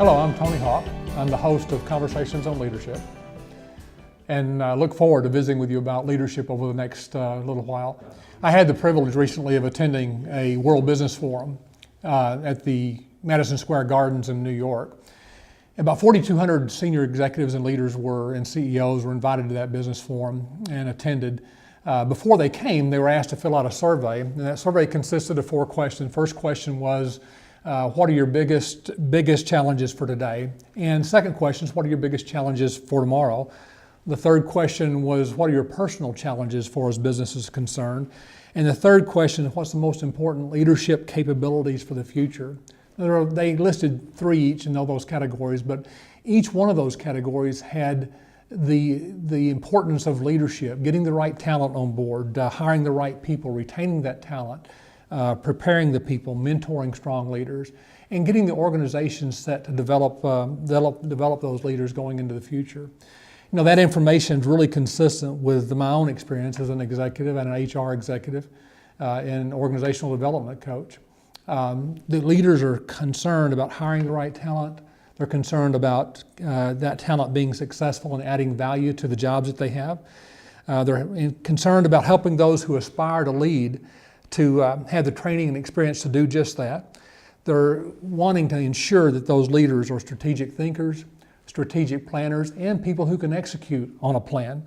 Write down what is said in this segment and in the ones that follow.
Hello, I'm Tony Hawk. I'm the host of Conversations on Leadership, and look forward to visiting with you about leadership over the next little while. I had the privilege recently of attending a World Business Forum at the Madison Square Gardens in New York. About 4,200 senior executives and leaders and CEOs were invited to that business forum and attended. Before they came, they were asked to fill out a survey, and that survey consisted of 4 questions. First question was, what are your biggest challenges for today? And second question is, what are your biggest challenges for tomorrow? The third question was, what are your personal challenges for as business is concerned? And the third question is, what's the most important leadership capabilities for the future? They listed 3 each in all those categories, but each one of those categories had the importance of leadership, getting the right talent on board, hiring the right people, retaining that talent, preparing the people, mentoring strong leaders, and getting the organization set to develop those leaders going into the future. You know, that information is really consistent with my own experience as an executive and an HR executive and organizational development coach. The leaders are concerned about hiring the right talent. They're concerned about that talent being successful and adding value to the jobs that they have. They're concerned about helping those who aspire to lead to have the training and experience to do just that. They're wanting to ensure that those leaders are strategic thinkers, strategic planners, and people who can execute on a plan.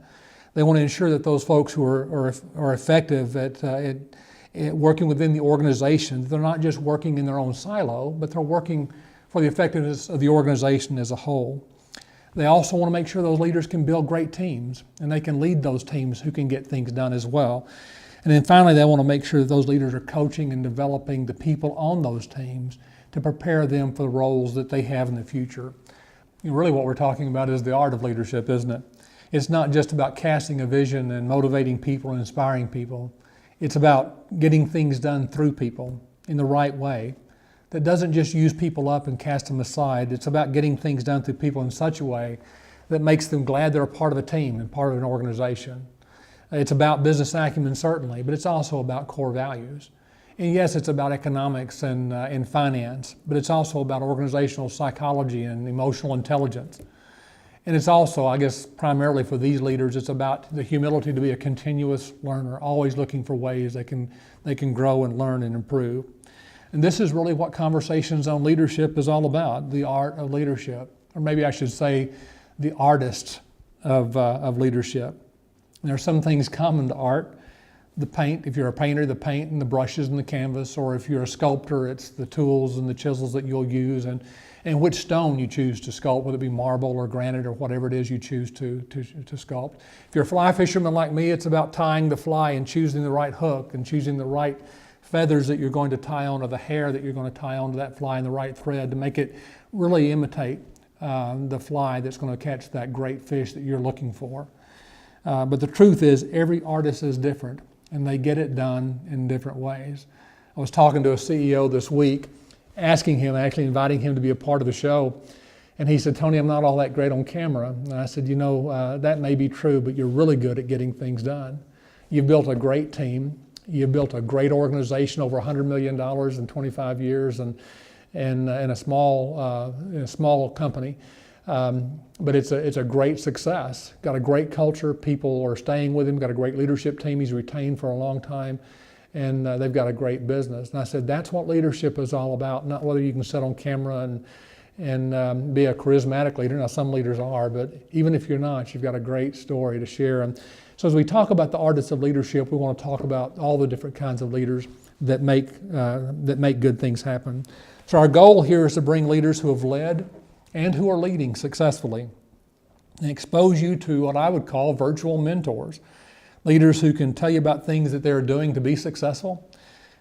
They want to ensure that those folks who are effective at working within the organization, they're not just working in their own silo, but they're working for the effectiveness of the organization as a whole. They also want to make sure those leaders can build great teams, and they can lead those teams who can get things done as well. And then finally, they want to make sure that those leaders are coaching and developing the people on those teams to prepare them for the roles that they have in the future. You know, really what we're talking about is the art of leadership, isn't it? It's not just about casting a vision and motivating people and inspiring people. It's about getting things done through people in the right way that doesn't just use people up and cast them aside. It's about getting things done through people in such a way that makes them glad they're a part of a team and part of an organization. It's about business acumen, certainly, but it's also about core values. And yes, it's about economics and finance, but it's also about organizational psychology and emotional intelligence. And it's also, I guess, primarily for these leaders, it's about the humility to be a continuous learner, always looking for ways they can grow and learn and improve. And this is really what Conversations on Leadership is all about, the art of leadership, or maybe I should say the artist of leadership. And there are some things common to art. The paint, if you're a painter, the paint and the brushes and the canvas, or if you're a sculptor, it's the tools and the chisels that you'll use and which stone you choose to sculpt, whether it be marble or granite or whatever it is you choose to sculpt. If you're a fly fisherman like me, it's about tying the fly and choosing the right hook and choosing the right feathers that you're going to tie on, or the hair that you're going to tie onto that fly and the right thread to make it really imitate the fly that's going to catch that great fish that you're looking for. But the truth is, every artist is different, and they get it done in different ways. I was talking to a CEO this week, asking him, actually inviting him to be a part of the show, and he said, "Tony, I'm not all that great on camera." And I said, that may be true, but you're really good at getting things done. You've built a great team. You've built a great organization, over $100 million in 25 years, and a small company. But it's a great success. Got a great culture. People are staying with him. Got a great leadership team. He's retained for a long time, and they've got a great business. And I said, that's what leadership is all about. Not whether you can sit on camera and be a charismatic leader. Now, some leaders are, but even if you're not, you've got a great story to share. And so, as we talk about the artists of leadership, we want to talk about all the different kinds of leaders that make good things happen. So, our goal here is to bring leaders who have led and who are leading successfully, and expose you to what I would call virtual mentors. Leaders who can tell you about things that they're doing to be successful,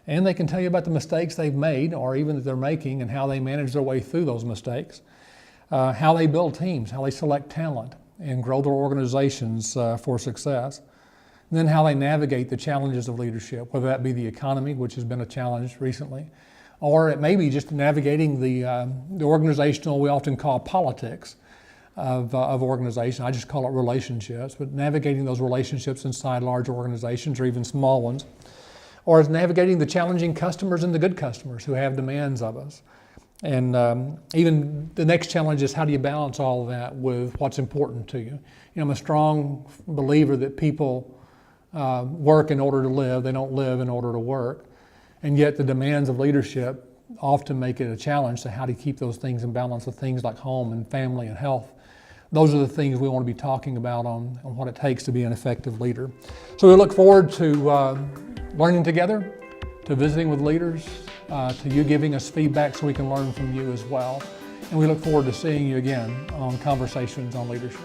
and they can tell you about the mistakes they've made or even that they're making and how they manage their way through those mistakes, how they build teams, how they select talent and grow their organizations for success, and then how they navigate the challenges of leadership, whether that be the economy, which has been a challenge recently, or it may be just navigating the organizational, we often call politics of organization. I just call it relationships, but navigating those relationships inside large organizations or even small ones, or navigating the challenging customers and the good customers who have demands of us. And even the next challenge is, how do you balance all of that with what's important to you? You know, I'm a strong believer that people work in order to live. They don't live in order to work. And yet the demands of leadership often make it a challenge to how to keep those things in balance with things like home and family and health. Those are the things we want to be talking about on what it takes to be an effective leader. So we look forward to learning together, to visiting with leaders, to you giving us feedback so we can learn from you as well. And we look forward to seeing you again on Conversations on Leadership.